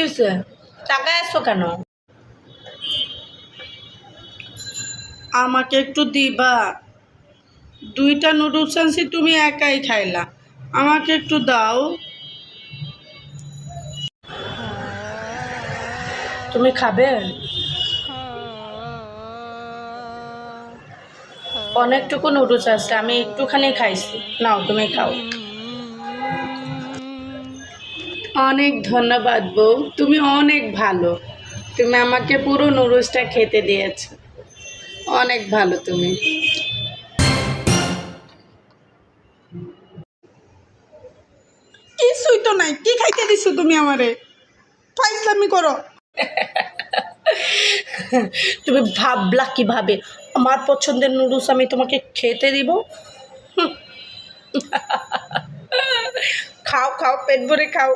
হয়েছে? টাকায় আসছো কেন? আমাকে একটু দিবা? 2টা নুডলস আনছি, তুমি একাই খাইলা, আমাকে একটু দাও। তুমি খাবে? অনেকটুকু নুডলস আছে, আমি একটুখানি খাইছি, নাও তুমি খাও। অনেক ধন্যবাদ বউ, তুমি অনেক ভালো। তুমি আমাকে পুরো নুডলসটা খেতে দিয়েছো, অনেক ভালো তুমি। কিছুই তো নাই, কি খাইতে দিছো তুমি আমারে? ফাইজলামি করো। তুমি ভাবলা কিভাবে আমার পছন্দের নুডলস আমি তোমাকে খেতে দিব? খাও খাও, পেট ভরে খাও।